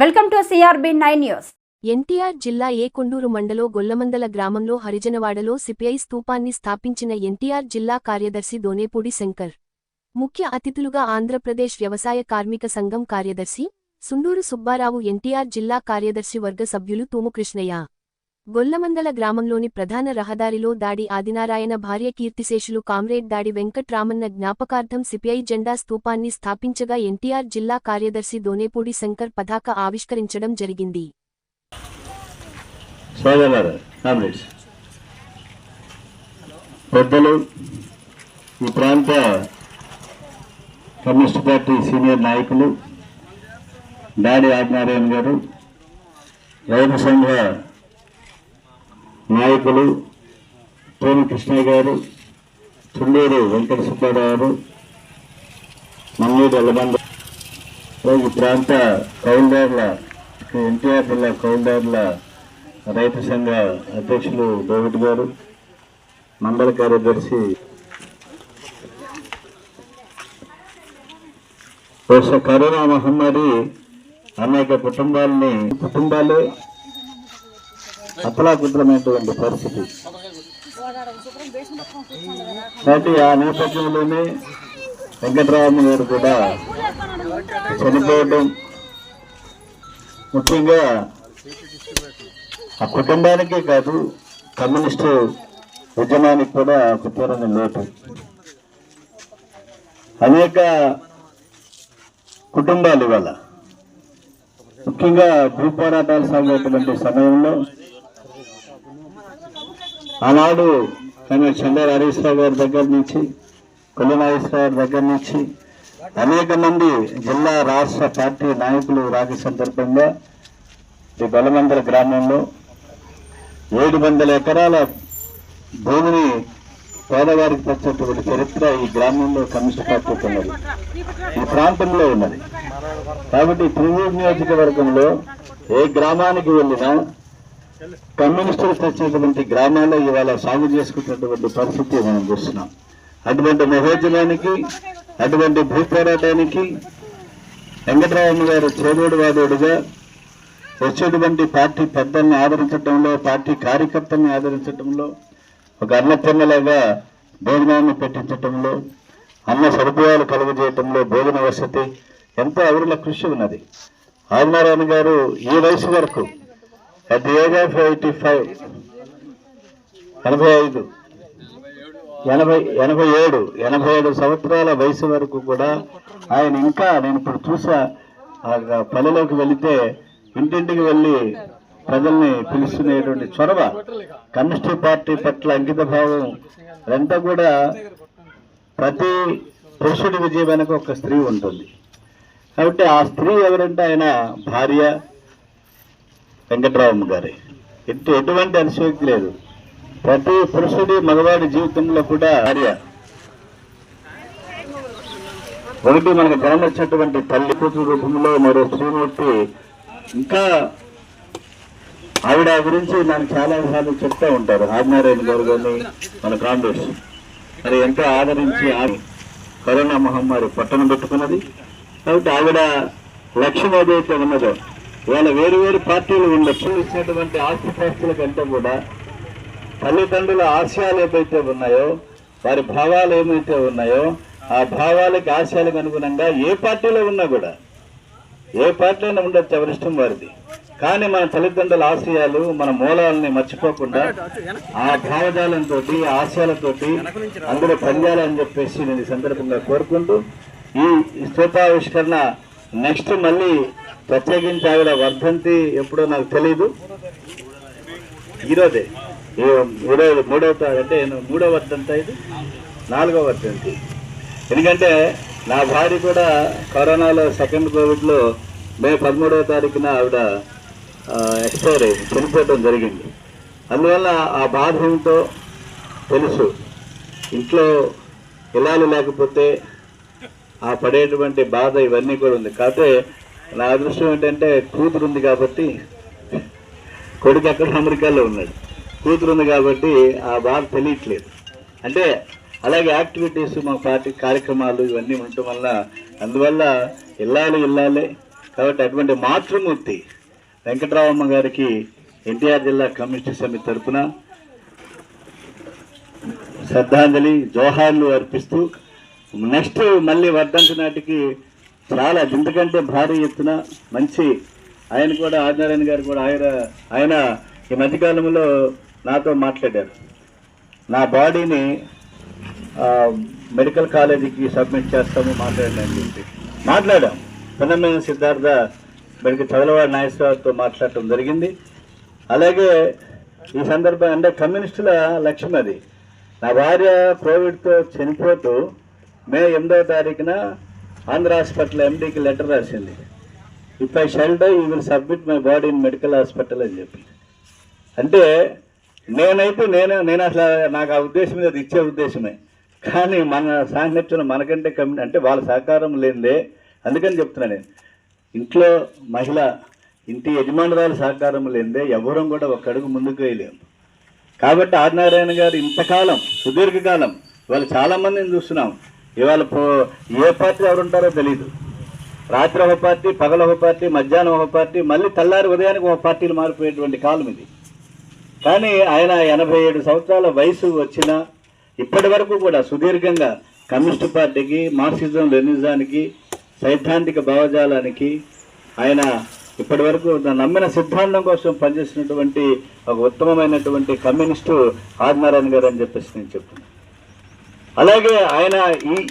Welcome to CRB9 news. NTR జిల్లా కొండూరు మండలం గొల్లమందల గ్రామంలో హరిజనవాడలో సిపిఐ స్తూపాన్ని స్థాపించిన ఎన్టీఆర్ జిల్లా కార్యదర్శి దోనేపూడి శంకర్. ముఖ్య అతిథులుగా ఆంధ్రప్రదేశ్ వ్యవసాయ కార్మిక సంఘం కార్యదర్శి సుండూరు సుబ్బారావు, ఎన్టీఆర్ జిల్లా కార్యదర్శి వర్గ సభ్యులు తూము కృష్ణయ్య. గొల్లమందల గ్రామంలోని ప్రధాన రహదారిలో దాడి ఆదినారాయణ భార్య కీర్తిశేషులు కామ్రేడ్ దాడి వెంకట్రామన్న జ్ఞాపకార్థం సిపిఐ జెండా స్తూపాన్ని స్థాపించగా ఎన్టీఆర్ జిల్లా కార్యదర్శి దోనేపూడి శంకర్ పతాక ఆవిష్కరించడం జరిగింది. పెద్దలు, ఈ ప్రాంత కమ్యూనిస్ట్ పార్టీ సీనియర్ నాయకులు దాడి ఆదినారాయణ గారు, రైతు సంఘ నాయకులు తూము కృష్ణయ్య గారు, చుండూరు వెంకట సుబ్బారావు, మమ్మూరు ఎల్లబండ, ఈ ప్రాంత కౌలుదారుల ఎన్టీఆర్ జిల్లా కౌలుదారుల రైతు సంఘ అధ్యక్షులు డేవిడ్ గారు, మండల కార్యదర్శి కరోనా మహమ్మారి అనేక కుటుంబాలే అతలాకుతలమైనటువంటి పరిస్థితి. కాబట్టి ఆ నేపథ్యంలోనే వెంకటరామ గారు కూడా చనిపోవడం, ముఖ్యంగా ఆ కుటుంబానికే కాదు కమ్యూనిస్టు ఉద్యమానికి కూడా తీరని లోటు. అనేక కుటుంబాలు ఇవాళ ముఖ్యంగా భూ పోరాటాలు సాగేటువంటి సమయంలో ఆనాడు చంద్ర హరీశ్రావు గారి దగ్గర నుంచి, కొల్లి నాగేశ్వరరావు దగ్గర నుంచి అనేక మంది జిల్లా రాష్ట్ర పార్టీ నాయకులు రాక సందర్భంగా ఈ గొల్లమందల గ్రామంలో 700 ఎకరాల భూమిని పేదవారికి తెచ్చినటువంటి చరిత్ర ఈ గ్రామంలో కమ్యూనిస్ట్ పార్టీకి ఉన్నది, ఈ ప్రాంతంలో ఉన్నది. కాబట్టి త్రిమూరు నియోజకవర్గంలో ఏ గ్రామానికి వెళ్ళినా కమ్యూనిస్టులు తెచ్చినటువంటి గ్రామాల్లో ఇవాళ సాగు చేసుకున్నటువంటి పరిస్థితి మనం చూస్తున్నాం. అటువంటి మహోద్యమానికి, అటువంటి భూ పోరాటానికి వెంకటరామన్న గారు చేదోడు వాదోడుగా వచ్చేటువంటి పార్టీ పెద్దల్ని ఆదరించడంలో, పార్టీ కార్యకర్తల్ని ఆదరించడంలో, ఒక అన్నపూర్ణలాగా భోజనాన్ని పెట్టించడంలో, అన్న సదుపాయాలు కలుగజేయటంలో, భోజన వసతి ఎంతో అవిరళ కృషి ఉన్నది. ఆదినారాయణ గారు ఈ వయసు వరకు at the age of 87 సంవత్సరాల వయసు వరకు కూడా ఆయన ఇంకా, నేను ఇప్పుడు చూసా, పల్లెలోకి వెళితే ఇంటింటికి వెళ్ళి ప్రజల్ని పిలుస్తున్నటువంటి చొరవ, కమ్యూనిస్ట్ పార్టీ పట్ల అంకిత భావం అంతా కూడా. ప్రతి పురుషుడి విజయం వెనక ఒక స్త్రీ ఉంటుంది. కాబట్టి ఆ స్త్రీ ఎవరంటే ఆయన భార్య వెంకటరామన్న గారి. ఎటువంటి అతిశయోక్తి లేదు. ప్రతి పురుషుడి, మగవాడి జీవితంలో కూడా భార్య ఒకటి మనకు జన్మొచ్చినటువంటి తల్లి కూతురు రూపంలో మరో శ్రీమూర్తి. ఇంకా ఆవిడ గురించి నాకు చాలా విషయాలు చెప్తూ ఉంటారు ఆదినారాయణ గారు కానీ మన కాంగ్రెస్. మరి ఎంతో ఆదరించి కరోనా మహమ్మారి పట్టణం పెట్టుకున్నది. కాబట్టి ఆవిడ లక్ష్యం ఏదైతే ఉన్నదో, ఇవాళ వేరు పార్టీలు ఉండొచ్చు, ఇచ్చినటువంటి ఆస్తిపాస్తుల కంటే కూడా తల్లిదండ్రుల ఆశయాలు ఏవైతే ఉన్నాయో, వారి భావాలు ఏమైతే ఉన్నాయో, ఆ భావాలకి, ఆశయాలకు అనుగుణంగా ఏ పార్టీలో ఉన్నా కూడా, ఏ పార్టీలో ఉండొచ్చు, ఎవరిష్టం వారిది. కానీ మన తల్లిదండ్రుల ఆశయాలు, మన మూలాలని మర్చిపోకుండా ఆ భావజాలంతో, ఆశయాలతోటి అందరూ పనిచేయాలని చెప్పేసి నేను ఈ సందర్భంగా కోరుకుంటూ, ఈ స్తూపావిష్కరణ నెక్స్ట్ మళ్ళీ ప్రత్యేకించి ఆవిడ వర్ధంతి ఎప్పుడో నాకు తెలీదు, ఈరోజే 3వ తారీఖు, అంటే 3వ వర్ధంతి, ఇది 4వ వర్ధంతి. ఎందుకంటే నా భార్య కూడా కరోనాలో సెకండ్ కోవిడ్లో మే 13వ తారీఖున ఆవిడ ఎక్స్పైర్ అయింది, చనిపోవడం జరిగింది. అందువల్ల ఆ బాధ ఏమిటో తెలుసు. ఇంట్లో ఇల్లాలు లేకపోతే ఆ పడేటువంటి బాధ ఇవన్నీ కూడా ఉంది. కాకపోతే నా అదృష్టం ఏంటంటే కూతురు ఉంది కాబట్టి, కొడుకు అక్కడ అమెరికాలో ఉన్నాడు, కూతురు ఉంది కాబట్టి ఆ బాధ తెలియట్లేదు. అంటే అలాగే యాక్టివిటీస్, మా పార్టీ కార్యక్రమాలు ఇవన్నీ ఉండటం వల్ల, అందువల్ల ఇల్లాలే కాబట్టి అటువంటి మాతృమూర్తి వెంకటరామమ్మ గారికి ఎన్టీఆర్ జిల్లా కమ్యూనిస్ట్ సమితి తరఫున శ్రద్ధాంజలి జోహార్లు అర్పిస్తూ నెక్స్ట్ మళ్ళీ వర్ధంతి నాటికి చాలా ఇంతకంటే భారీ ఎత్తున మంచి ఆయన కూడా ఆదినారాయణ గారు కూడా ఆయన ఈ మధ్యకాలంలో నాతో మాట్లాడారు. నా బాడీని మెడికల్ కాలేజీకి సబ్మిట్ చేస్తాము మాట్లాడాను చెప్పి మాట్లాడాం. పిన్నమైన సిద్ధార్థ మెడికల్ చదలవాడ నాగేశ్వరరావుతో మాట్లాడటం జరిగింది. అలాగే ఈ సందర్భం అంటే కమ్యూనిస్టుల లక్ష్యం అది. నా భార్య కోవిడ్తో చనిపోతూ మే 8వ తారీఖున ఆంధ్ర హాస్పిటల్ ఎండీకి లెటర్ రాసింది. If I shall die you will submit my body in medical hospital అని చెప్పి. అంటే నేను అసలు నాకు ఆ ఉద్దేశం మీద ఇచ్చే ఉద్దేశమే, కానీ మన సాంగత్యం మనకంటే అంటే వాళ్ళ సహకారం లేనిదే. అందుకని చెప్తున్నా నేను, ఇంట్లో మహిళ ఇంటి యజమానురాలు సహకారం లేనిదే ఎవరూ కూడా ఒక అడుగు ముందుకు వేయలేము. కాబట్టి ఆదినారాయణ గారు ఇంతకాలం సుదీర్ఘకాలం ఇవాళ చాలామందిని చూస్తున్నాం. ఇవాళ ఏ పార్టీ ఎవరుంటారో తెలీదు. రాత్రి ఒక పార్టీ, పగల ఒక పార్టీ, మధ్యాహ్నం ఒక పార్టీ, మళ్ళీ తెల్లారి ఉదయానికి ఒక పార్టీలు మారిపోయేటువంటి కాలం ఇది. కానీ ఆయన 87 సంవత్సరాల వయసు వచ్చినా ఇప్పటి వరకు కూడా సుదీర్ఘంగా కమ్యూనిస్టు పార్టీకి, మార్క్సిజం లెనినిజానికి, సైద్ధాంతిక భావజాలానికి ఆయన ఇప్పటి వరకు నమ్మిన సిద్ధాంతం కోసం పనిచేసినటువంటి ఒక ఉత్తమమైనటువంటి కమ్యూనిస్టు ఆదినారాయణ గారు అని చెప్పేసి నేను చెప్తున్నాను. అలాగే ఆయన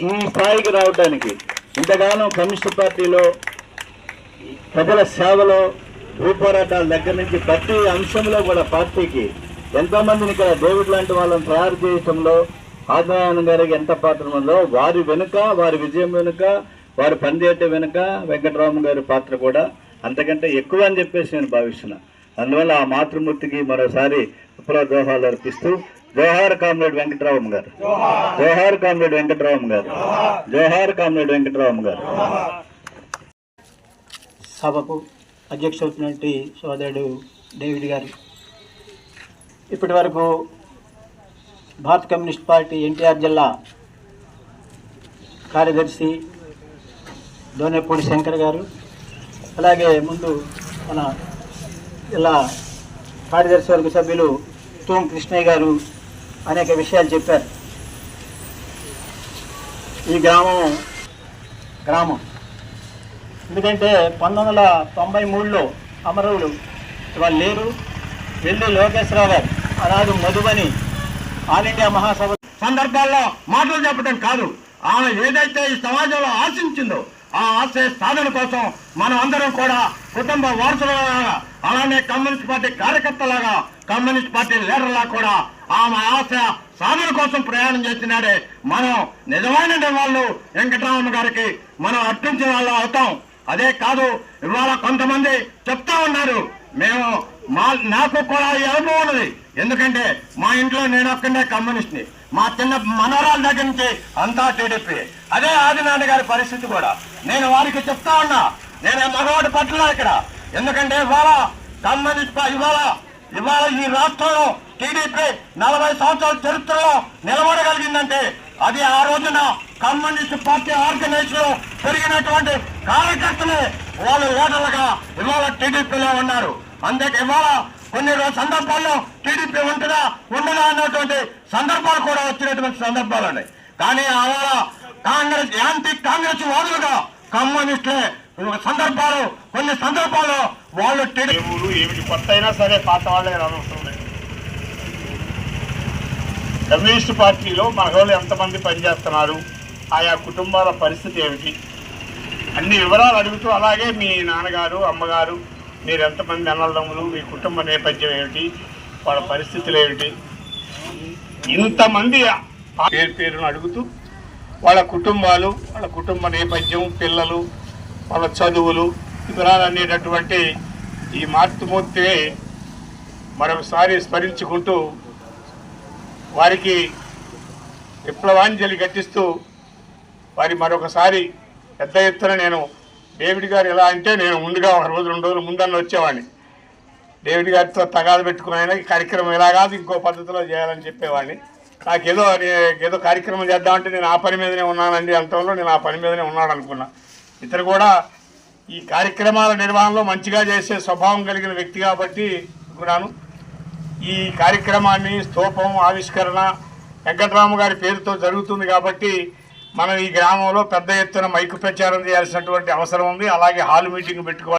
ఈ స్థాయికి రావడానికి ఇంతకాలం కమ్యూనిస్టు పార్టీలో ప్రజల సేవలో భూపోరాటాల దగ్గర నుంచి ప్రతి అంశంలో కూడా పార్టీకి ఎంతోమందిని ఇక్కడ డేవిడ్ లాంటి వాళ్ళని తయారు చేయటంలో ఆదినారాయణ గారికి ఎంత పాత్ర ఉందో, వారి వెనుక, వారి విజయం వెనుక, వారు పనిచేయటం వెనుక వెంకటరామ గారి పాత్ర కూడా అంతకంటే ఎక్కువ అని చెప్పేసి నేను భావిస్తున్నా. అందువల్ల ఆ మాతృమూర్తికి మరోసారి విప్లవ దోహాలు అర్పిస్తూ జోహార్ కామ్రేడ్ వెంకటరామ గారు, జోహార్ కామ్రేడ్ వెంకటరామ గారు, జోహార్ కామ్రేడ్ వెంకటరామ గారు. సభకు అధ్యక్ష అవుతున్నటువంటి సోదరుడు డేవిడ్ గారు, ఇప్పటి వరకు భారత కమ్యూనిస్ట్ పార్టీ ఎన్టీఆర్ జిల్లా కార్యదర్శి దోనేపూడి శంకర్ గారు, అలాగే ముందు మన జిల్లా కార్యదర్శి వర్గ సభ్యులు తూం కృష్ణయ్య గారు అనేక విషయాలు చెప్పారు. ఈ గ్రామం ఎందుకంటే 1993లో అమరవులు వాళ్ళు లేరు. వెళ్ళి లోకేశ్వరరావు గారు అలాగే మధుబని ఆల్ ఇండియా మహాసభ సందర్భాల్లో మాటలు చెప్పడం కాదు, ఆమె ఏదైతే ఈ సమాజంలో ఆశించిందో ఆ ఆశయ సాధన కోసం మనం అందరం కూడా కుటుంబ వారసులలాగా, అలానే కమ్యూనిస్ట్ పార్టీ కార్యకర్తలాగా, కమ్యూనిస్ట్ పార్టీ లీడర్లా కూడా ఆమె ఆశయ సాధన కోసం ప్రయాణం చేస్తున్నాడే మనం నిజమైన వాళ్ళు వెంకటరామ గారికి మనం అర్పించిన వాళ్ళు అవుతాం. అదే కాదు, ఇవాళ కొంతమంది చెప్తా ఉన్నారు మేము నాకు కూడా ఈ అనుభవం ఉన్నది. ఎందుకంటే మా ఇంట్లో నేను ఒక్కడే కమ్యూనిస్ట్ని, మా చిన్న మనవరాల దగ్గర నుంచి అంతా టీడీపీ. అదే ఆదినారాయణ గారి పరిస్థితి కూడా నేను వారికి చెప్తా ఉన్నా, నేనే మగవాడి పట్ల ఇక్కడ. ఎందుకంటే ఇవాళ కమ్యూనిస్ట్ ఇవాళ ఈ రాష్ట్రంలో టీడీపీ 40 సంవత్సరాల చరిత్రలో నిలబడగలిగిందంటే అది ఆ రోజున కమ్యూనిస్ట్ పార్టీ ఆర్గనైజేషన్ పెరిగినటువంటి కార్యకర్తలు వాళ్ళు లీడర్లుగా ఇవాళ టీడీపీలో ఉన్నారు. అందుకే ఇవాళ కొన్ని సందర్భాల్లో టీడీపీ ఉండదా అన్నటువంటి సందర్భాలు కూడా వచ్చినటువంటి సందర్భాలు ఉన్నాయి. కానీ అవాళ కాంగ్రెస్ వాదులుగా కమ్యూనిస్టులే సందర్భాలు, కొన్ని సందర్భాల్లో వాళ్ళు టీడీపీ ఏమిటి కొత్త అయినా సరే పాత వాళ్ళే అవసరం లేదు. కమ్యూనిస్టు పార్టీలో మన వాళ్ళు ఎంతమంది పనిచేస్తున్నారు, ఆయా కుటుంబాల పరిస్థితి ఏమిటి, అన్ని వివరాలు అడుగుతూ, అలాగే మీ నాన్నగారు అమ్మగారు మీరు ఎంతమంది అన్నదమ్ములు, మీ కుటుంబ నేపథ్యం ఏమిటి, వాళ్ళ పరిస్థితులు ఏమిటి, ఇంతమంది పేరును అడుగుతూ వాళ్ళ కుటుంబాలు, వాళ్ళ కుటుంబ నేపథ్యం, పిల్లలు, వాళ్ళ చదువులు, వివరాలు అనేటటువంటి ఈ మాతృమూర్తి మరొకసారి స్మరించుకుంటూ వారికి విప్లవాంజలి ఘటిస్తూ వారి మరొకసారి పెద్ద ఎత్తున నేను డేవిడ్ గారు ఎలా అంటే నేను ముందుగా 1 రోజు 2 రోజులు ముందన్న వచ్చేవాడిని. డేవిడ్ గారితో తగాదు పెట్టుకుని ఆయన ఈ కార్యక్రమం ఎలా కాదు ఇంకో పద్ధతిలో చేయాలని చెప్పేవాడిని. నాకు ఏదో కార్యక్రమం చేద్దామంటే నేను ఆ పని మీదనే ఉన్నానండి అంతంలో నేను ఆ పని మీదనే ఉన్నాడు అనుకున్నా. ఇతరు కూడా ఈ కార్యక్రమాల నిర్వహణలో మంచిగా చేసే స్వభావం కలిగిన వ్యక్తి కాబట్టి కూడాను ఈ కార్యక్రమాన్ని స్తూపం ఆవిష్కరణ వెంకటరామ గారి పేరుతో జరుగుతుంది కాబట్టి మనం ఈ గ్రామంలో పెద్ద ఎత్తున మైకు ప్రచారం చేయాల్సినటువంటి అవసరం ఉంది. అలాగే హాల్ మీటింగ్ పెట్టుకోవాలి.